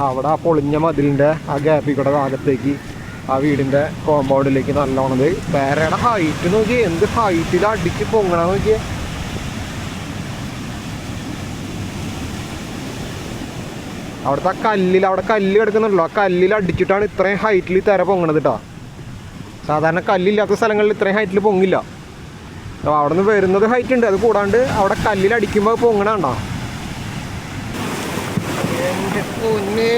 അവിടെ ആ പൊളിഞ്ഞ മതിലിൻ്റെ ആ ഗ്യാപ്പിൽ കൂടെ ഭാഗത്തേക്ക് ആ വീടിൻ്റെ കോമ്പൗണ്ടിലേക്ക് നല്ലോണത്. പേരയുടെ ഹൈറ്റ് നോക്കി, എന്ത് ഹൈറ്റിൽ അടിച്ച് പൊങ്ങണം നോക്കിയേ. അവിടുത്തെ ആ കല്ലിൽ, അവിടെ കല്ല് കിടക്കുന്നുണ്ടല്ലോ, ആ കല്ലിൽ അടിച്ചിട്ടാണ് ഇത്രയും ഹൈറ്റിൽ തിര പൊങ്ങണത് കേട്ടോ. സാധാരണ കല്ലില്ലാത്ത സ്ഥലങ്ങളിൽ ഇത്രയും ഹൈറ്റിൽ പൊങ്ങില്ല. അവിടെ നിന്ന് വരുന്നത് ഹൈറ്റ് ഉണ്ട്, അത് കൂടാണ്ട് അവിടെ കല്ലിൽ അടിക്കുമ്പോൾ പൊങ്ങണുണ്ടോ. എൻ്റെ പൊന്നെ,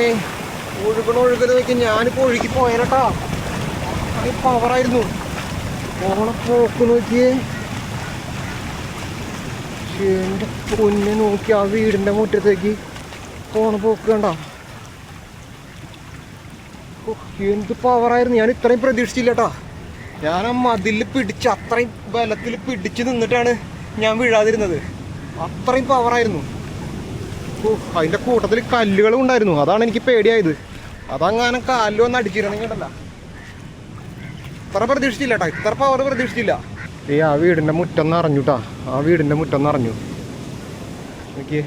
ഒഴുകൽ നോക്കി. ഞാനിപ്പോൾ ഒഴുകി പോയേനട്ടാ, അത് പവറായിരുന്നു. പോക്ക് നോക്കിയേ. എൻ്റെ പൊന്നെ നോക്കി, ആ വീടിൻ്റെ മുറ്റത്തേക്ക് പോണ പോക്ക് കണ്ട. എന്ത് പവറായിരുന്നു. ഞാൻ ഇത്രയും പ്രതീക്ഷിച്ചില്ല കേട്ടോ. ഞാൻ ആ മതിൽ പിടിച്ച് അത്രയും ബലത്തിൽ പിടിച്ച് നിന്നിട്ടാണ് ഞാൻ വീഴാതിരുന്നത്. അത്രയും പവറായിരുന്നു. അതിൻ്റെ കൂട്ടത്തിൽ കല്ലുകളും ഉണ്ടായിരുന്നു, അതാണ് എനിക്ക് പേടിയായത്. അതങ്ങനെ കാലിൽ വന്ന് അടിച്ചിരുന്നെങ്കിൽ ഉണ്ടല്ല, ഇത്ര പ്രതീക്ഷിച്ചില്ല കേട്ടോ, ഇത്ര പവർ പ്രതീക്ഷിച്ചില്ല. ആ വീടിൻ്റെ മുറ്റം നിറഞ്ഞു കേട്ടോ, ആ വീടിൻ്റെ മുറ്റം നിറഞ്ഞു. എനിക്ക്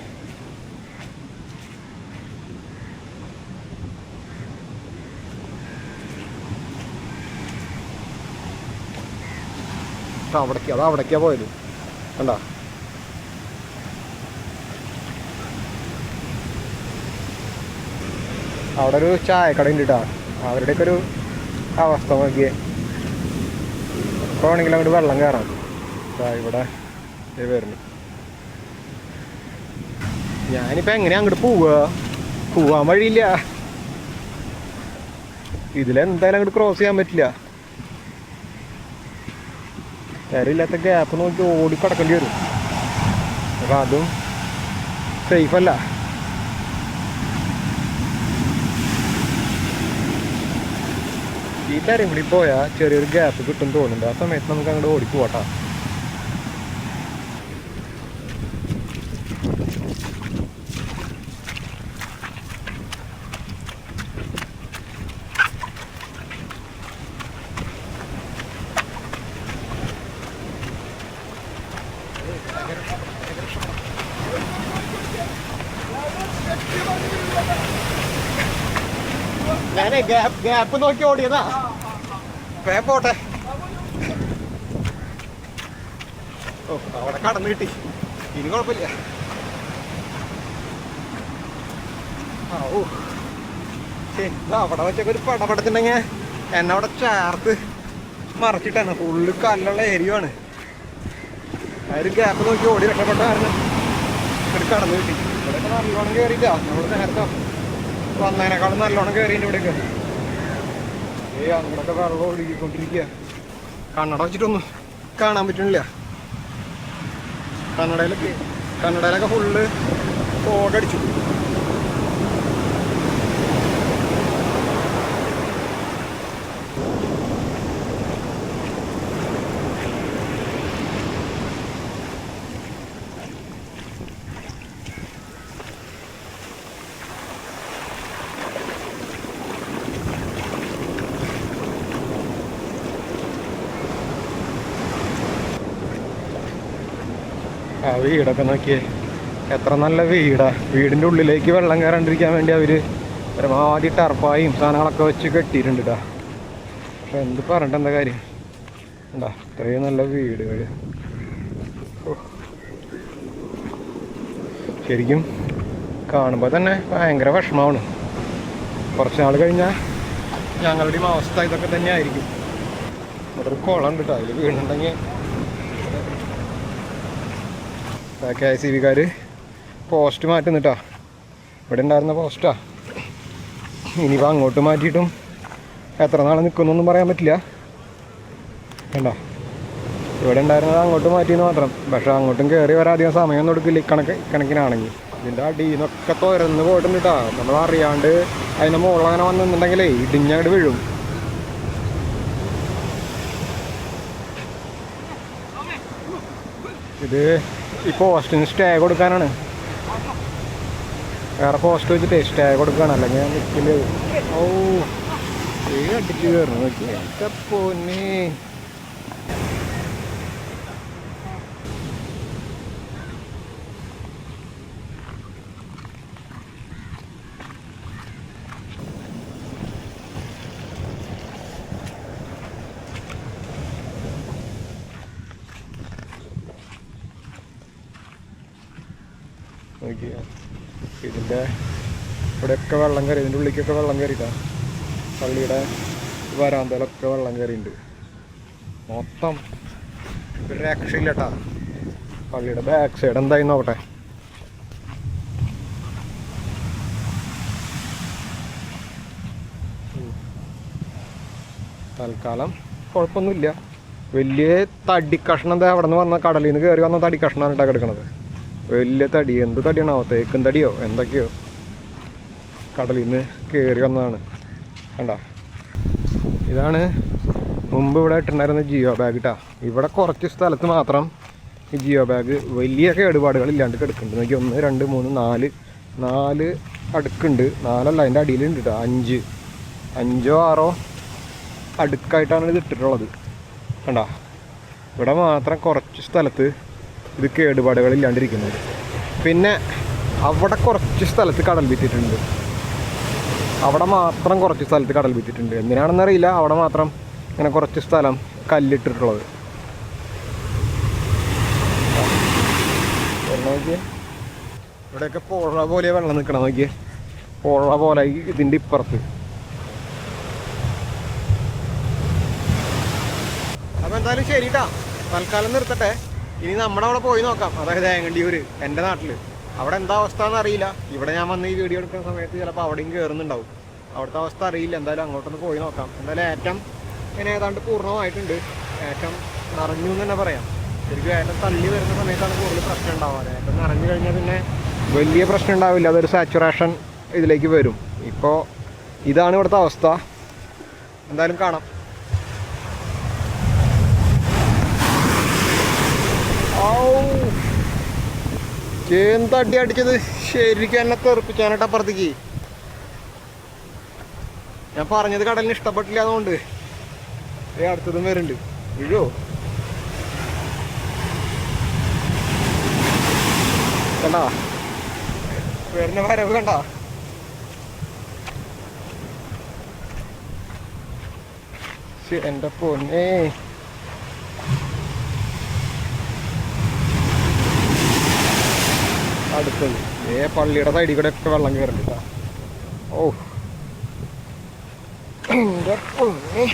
അവിടേക്കാ പോയത് കണ്ട. അവിടെ ഒരു ചായക്കട ഉണ്ട് കേട്ടോ. അവരുടെയൊക്കെ ഒരു അവസ്ഥ നോക്കിയേ. ഇപ്പോൾ വേണമെങ്കിൽ അങ്ങോട്ട് വെള്ളം കയറാം. ഇവിടെ വരുന്നു. ഞാനിപ്പോൾ എങ്ങനെയാ അങ്ങോട്ട് പോവാൻ വഴിയില്ല. ഇതിലെന്തായാലും അങ്ങോട്ട് ക്രോസ് ചെയ്യാൻ പറ്റില്ല. തരയില്ലാത്ത ഗ്യാപ്പ് നോക്കി ഓടി കിടക്കേണ്ടി വരും. അപ്പം അതും സേഫല്ല. ഈ തരം കൂടി പോയാൽ ചെറിയൊരു ഗ്യാപ്പ് കിട്ടും തോന്നുന്നുണ്ട്. ആ സമയത്ത് നമുക്ക് അങ്ങോട്ട് ഓടിപ്പോട്ടാ. ഞാനേ ഗ്യാപ്പ് നോക്കി ഓടിയതാ. പോട്ടെ. ഓ, അവിടെ കടന്നു കിട്ടി, ഇനി കുഴപ്പമില്ല. ഓ ശരി, അവിടെ വെച്ചൊക്കെ ഒരു പടപടത്തിണ്ടെങ്കിൽ എന്നെ അവിടെ ചേർത്ത് മറച്ചിട്ടാണ്. ഫുള്ള് കല്ലുള്ള ഏരിയയാണ്. ആ ഒരു ഗ്യാപ്പ് നോക്കി ഓടി രക്ഷപ്പെട്ട കാരണം ഒരു കടന്നു കിട്ടി. ഇവിടെയൊക്കെ നല്ലോണം കയറിയില്ല, നമ്മൾ നേരത്തെ വന്നതിനേക്കാളും നല്ലോണം കയറിയിട്ട് ഇവിടെയൊക്കെ. അങ്ങോട്ടൊക്കെ വെള്ളം ഒഴുകിക്കൊണ്ടിരിക്കുക. കണ്ണട വെച്ചിട്ടൊന്നും കാണാൻ പറ്റണില്ല. കണ്ണടയിലൊക്കെ ഫുള്ള് ഫോഗടിച്ചു. ആ വീടൊക്കെ നോക്കിയേ, എത്ര നല്ല വീടാ. വീടിൻ്റെ ഉള്ളിലേക്ക് വെള്ളം കയറാണ്ടിരിക്കാൻ വേണ്ടി അവർ പരമാവധി ടർപ്പായും സാധനങ്ങളൊക്കെ വെച്ച് കെട്ടിയിട്ടുണ്ട് കേട്ടോ. പക്ഷെ എന്ത് പറഞ്ഞിട്ട് എന്താ കാര്യം ഉണ്ടാ, ഇത്രയും നല്ല വീടുകൾ. ശരിക്കും കാണുമ്പോൾ തന്നെ ഭയങ്കര വിഷമമാണ്. കുറച്ച് നാൾ കഴിഞ്ഞാൽ ഞങ്ങളുടെയും അവസ്ഥ ഇതൊക്കെ തന്നെ ആയിരിക്കും. ഇവിടെ ഒരു കുളം ഉണ്ട് കേട്ടോ, അതിൽ വീടുണ്ടെങ്കിൽ KICBക്കാർ പോസ്റ്റ് മാറ്റുന്നിട്ടാ. ഇവിടെ ഉണ്ടായിരുന്ന പോസ്റ്റാ. ഇനിയിപ്പോൾ അങ്ങോട്ട് മാറ്റിയിട്ടും എത്ര നാൾ നിൽക്കുന്നൊന്നും പറയാൻ പറ്റില്ല. കണ്ടോ, ഇവിടെ ഉണ്ടായിരുന്നത് അങ്ങോട്ട് മാറ്റിയെന്ന് മാത്രം. പക്ഷെ അങ്ങോട്ടും കയറി വരാൻ അധികം സമയമൊന്നും എടുക്കില്ല ഇക്കണക്കിനാണെങ്കിൽ. ഇതിൻ്റെ അടിയിൽ നിന്നൊക്കെ തുരന്ന് പോയിട്ടുണ്ട് കേട്ടോ. നമ്മൾ അറിയാണ്ട് അതിൻ്റെ മുകളിൽ അങ്ങനെ വന്ന് നിന്നുണ്ടെങ്കിലേ ഇടിഞ്ഞങ്ങോട്ട് വീഴും. ഇത് ഈ പോസ്റ്റിന് സ്റ്റേ കൊടുക്കാനാണ്. വേറെ പോസ്റ്റ് വെച്ചിട്ട് സ്റ്റേ കൊടുക്കുകയാണ്, അല്ലെങ്കിൽ ഞാൻ നിൽക്കില്ല. ഓ അടിച്ച് കയറുന്നു നോക്കി. ഒക്കെ പൊന്നെ, നോക്കിയാ ഇതിൻ്റെ ഇവിടെയൊക്കെ വെള്ളം കയറി, ഇതിൻ്റെ ഉള്ളിലേക്കൊക്കെ വെള്ളം കയറിയിട്ടാ. പള്ളിയുടെ വരാന്തയിലൊക്കെ വെള്ളം കയറിയിട്ടുണ്ട്. മൊത്തം ഒരു രക്ഷയില്ല കേട്ടാ. പള്ളിയുടെ ബാക്ക് സൈഡ് എന്തായി നോക്കട്ടെ. തൽക്കാലം കുഴപ്പമൊന്നുമില്ല. വലിയ തടി കഷ്ണം എന്താ അവിടെ നിന്ന് വന്ന കടലിൽ നിന്ന് കയറി വന്ന തടി കഷ്ണമാണ് കേട്ടോ കിടക്കുന്നത്. വലിയ തടി, എന്ത് തടിയാണോ, തേക്കും തടിയോ എന്തൊക്കെയോ കടലിൽ നിന്ന് കയറി വന്നതാണ്. കണ്ട, ഇതാണ് മുമ്പ് ഇവിടെ ഇട്ടുണ്ടായിരുന്ന ജിയോ ബാഗ് കേട്ടോ. ഇവിടെ കുറച്ച് സ്ഥലത്ത് മാത്രം ഈ ജിയോ ബാഗ് വലിയ കേടുപാടുകൾ ഇല്ലാണ്ട് കിടക്കുന്നുണ്ട്. നോക്കി 1 2 3 4 അടുക്കുണ്ട്. 4 അല്ല, അതിൻ്റെ അടിയിലുണ്ട് കേട്ടോ. 5 6 അടുക്കായിട്ടാണ് ഇത് ഇട്ടിട്ടുള്ളത്. കണ്ട, ഇവിടെ മാത്രം കുറച്ച് സ്ഥലത്ത് ഇത് കേടുപാടുകളില്ലാണ്ടിരിക്കുന്നത്. പിന്നെ അവിടെ കുറച്ച് സ്ഥലത്ത് കടൽ ഭിത്തിയിട്ടുണ്ട്. അവിടെ മാത്രം കുറച്ച് സ്ഥലത്ത് കടൽ ഭിത്തിയിട്ടുണ്ട്. എന്തിനാണെന്നറിയില്ല, അവിടെ മാത്രം ഇങ്ങനെ കുറച്ച് സ്ഥലം കല്ലിട്ടിട്ടുള്ളത്. നോക്കിയേ, ഇവിടെയൊക്കെ പുഴ പോലെ വെള്ളം നിൽക്കണം. നോക്കിയേ, പുഴ പോലെ ഇതിൻ്റെ ഇപ്പുറത്ത്. അപ്പോൾ എന്തായാലും ശരി കേട്ടോ, തൽക്കാലം നിർത്തട്ടെ. ഇനി നമ്മുടെ അവിടെ പോയി നോക്കാം. അതായത് ഏങ്ങണ്ടിയൂർ, എൻ്റെ നാട്ടിൽ. അവിടെ എന്താ അവസ്ഥ എന്നറിയില്ല. ഇവിടെ ഞാൻ വന്ന് ഈ വീഡിയോ എടുക്കുന്ന സമയത്ത് ചിലപ്പോൾ അവിടെയും കയറുന്നുണ്ടാവും. അവിടുത്തെ അവസ്ഥ അറിയില്ല. എന്തായാലും അങ്ങോട്ടൊന്ന് പോയി നോക്കാം. എന്തായാലും ഏറ്റം ഇങ്ങനെ ഏതാണ്ട് പൂർണ്ണമായിട്ടുണ്ട്. ഏറ്റം നിറഞ്ഞു എന്ന് തന്നെ പറയാം. ശരിക്കും ഏറ്റം തള്ളി വരുന്ന സമയത്താണ് കൂടുതൽ പ്രശ്നം ഉണ്ടാവാറ്. ഏറ്റം നിറഞ്ഞു കഴിഞ്ഞാൽ പിന്നെ വലിയ പ്രശ്നം ഉണ്ടാവില്ല. അതൊരു സാച്ചുറേഷൻ ഇതിലേക്ക് വരും. ഇപ്പോൾ ഇതാണ് ഇവിടുത്തെ അവസ്ഥ. എന്തായാലും കാണാം. ചേന്തടി അടിച്ചത് ശരിക്കും എന്നെ തെറിപ്പിക്കാനായിട്ട് അപ്പുറത്തേക്ക്. ഞാൻ പറഞ്ഞത് കടലിന് ഇഷ്ടപ്പെട്ടില്ല, അതുകൊണ്ട് അടുത്തതും വരുന്നുണ്ട്. വീഴോ കണ്ടാ, വരുന്ന വരവ് കണ്ടാ. എൻ്റെ പൊന്നേ, അടുത്തത് പള്ളിയുടെ സൈഡിൽ കൂടെ ഒക്കെ വെള്ളം കയറുന്നുണ്ട്. ഓ എൻ്റെ പൊന്നേ.